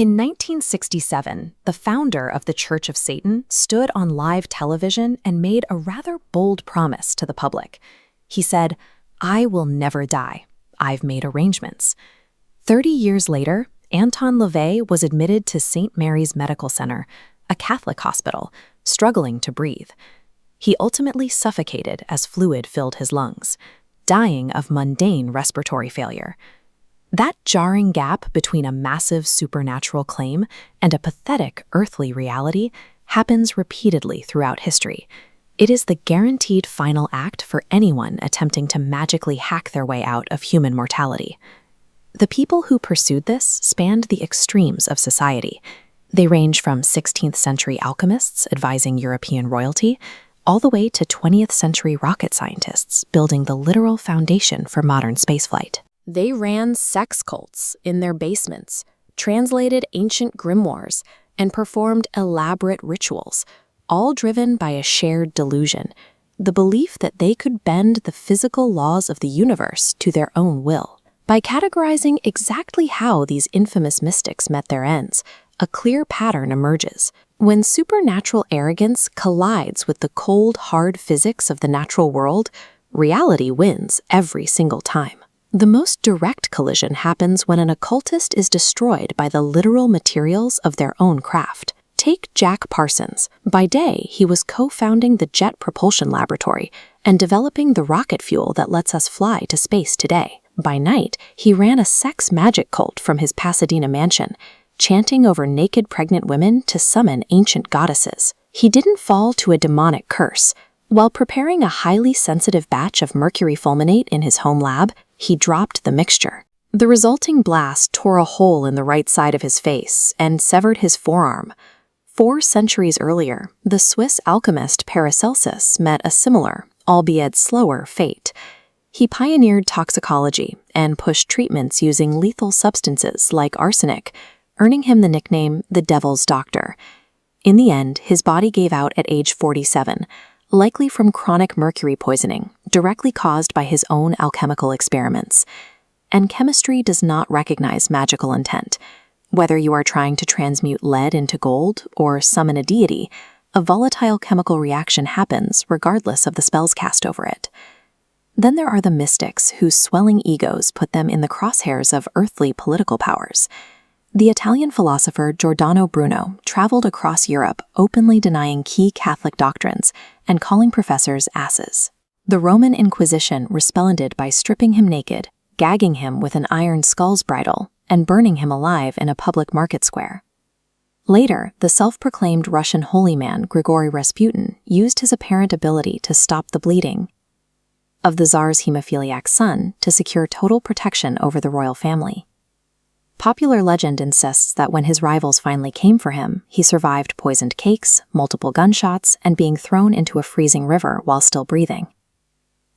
In 1967, the founder of the Church of Satan stood on live television and made a rather bold promise to the public. He said, "I will never die. I've made arrangements." 30 years later, Anton LaVey was admitted to St. Mary's Medical Center, a Catholic hospital, struggling to breathe. He ultimately suffocated as fluid filled his lungs, dying of mundane respiratory failure. That jarring gap between a massive supernatural claim and a pathetic earthly reality happens repeatedly throughout history. It is the guaranteed final act for anyone attempting to magically hack their way out of human mortality. The people who pursued this spanned the extremes of society. They range from 16th century alchemists advising European royalty, all the way to 20th century rocket scientists building the literal foundation for modern spaceflight. They ran sex cults in their basements, translated ancient grimoires, and performed elaborate rituals, all driven by a shared delusion, the belief that they could bend the physical laws of the universe to their own will. By categorizing exactly how these infamous mystics met their ends, a clear pattern emerges. When supernatural arrogance collides with the cold, hard physics of the natural world, reality wins every single time. The most direct collision happens when an occultist is destroyed by the literal materials of their own craft. Take Jack Parsons. By day, he was co-founding the Jet Propulsion Laboratory and developing the rocket fuel that lets us fly to space today. By night, he ran a sex magic cult from his Pasadena mansion, chanting over naked pregnant women to summon ancient goddesses. He didn't fall to a demonic curse. While preparing a highly sensitive batch of mercury fulminate in his home lab, he dropped the mixture. The resulting blast tore a hole in the right side of his face and severed his forearm. 4 centuries earlier, the Swiss alchemist Paracelsus met a similar, albeit slower, fate. He pioneered toxicology and pushed treatments using lethal substances like arsenic, earning him the nickname the Devil's Doctor. In the end, his body gave out at age 47, likely from chronic mercury poisoning, directly caused by his own alchemical experiments. And chemistry does not recognize magical intent. Whether you are trying to transmute lead into gold or summon a deity, a volatile chemical reaction happens regardless of the spells cast over it. Then there are the mystics whose swelling egos put them in the crosshairs of earthly political powers. The Italian philosopher Giordano Bruno traveled across Europe openly denying key Catholic doctrines and calling professors asses. The Roman Inquisition responded by stripping him naked, gagging him with an iron skull's bridle, and burning him alive in a public market square. Later, the self-proclaimed Russian holy man Grigori Rasputin used his apparent ability to stop the bleeding of the Tsar's hemophiliac son to secure total protection over the royal family. Popular legend insists that when his rivals finally came for him, he survived poisoned cakes, multiple gunshots, and being thrown into a freezing river while still breathing.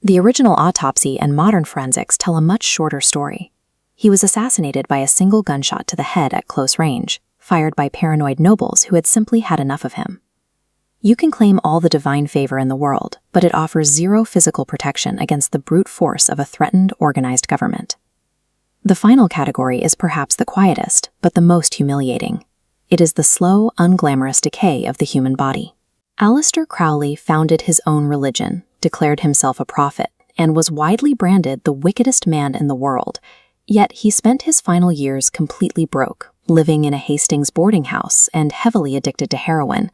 The original autopsy and modern forensics tell a much shorter story. He was assassinated by a single gunshot to the head at close range, fired by paranoid nobles who had simply had enough of him. You can claim all the divine favor in the world, but it offers zero physical protection against the brute force of a threatened, organized government. The final category is perhaps the quietest, but the most humiliating. It is the slow, unglamorous decay of the human body. Aleister Crowley founded his own religion, declared himself a prophet, and was widely branded the wickedest man in the world. Yet he spent his final years completely broke, living in a Hastings boarding house and heavily addicted to heroin.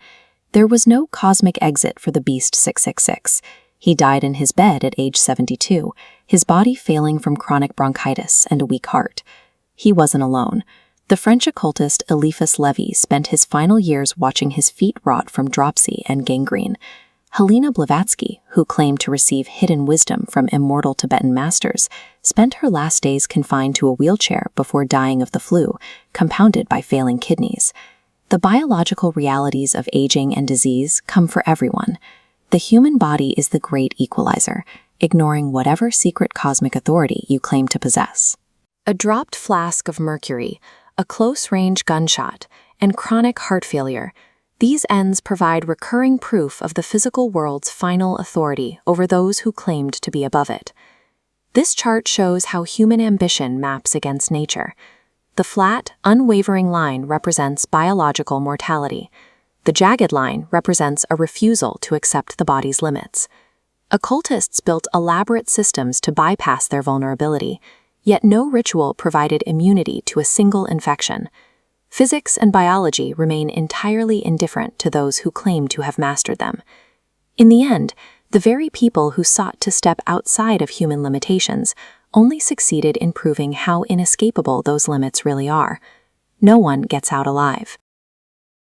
There was no cosmic exit for the Beast 666. He died in his bed at age 72, his body failing from chronic bronchitis and a weak heart. He wasn't alone. The French occultist Eliphas Lévy spent his final years watching his feet rot from dropsy and gangrene. Helena Blavatsky, who claimed to receive hidden wisdom from immortal Tibetan masters, spent her last days confined to a wheelchair before dying of the flu, compounded by failing kidneys. The biological realities of aging and disease come for everyone. The human body is the great equalizer, ignoring whatever secret cosmic authority you claim to possess. A dropped flask of mercury, a close-range gunshot, and chronic heart failure, these ends provide recurring proof of the physical world's final authority over those who claimed to be above it. This chart shows how human ambition maps against nature. The flat, unwavering line represents biological mortality. The jagged line represents a refusal to accept the body's limits. Occultists built elaborate systems to bypass their vulnerability, yet no ritual provided immunity to a single infection. Physics and biology remain entirely indifferent to those who claim to have mastered them. In the end, the very people who sought to step outside of human limitations only succeeded in proving how inescapable those limits really are. No one gets out alive.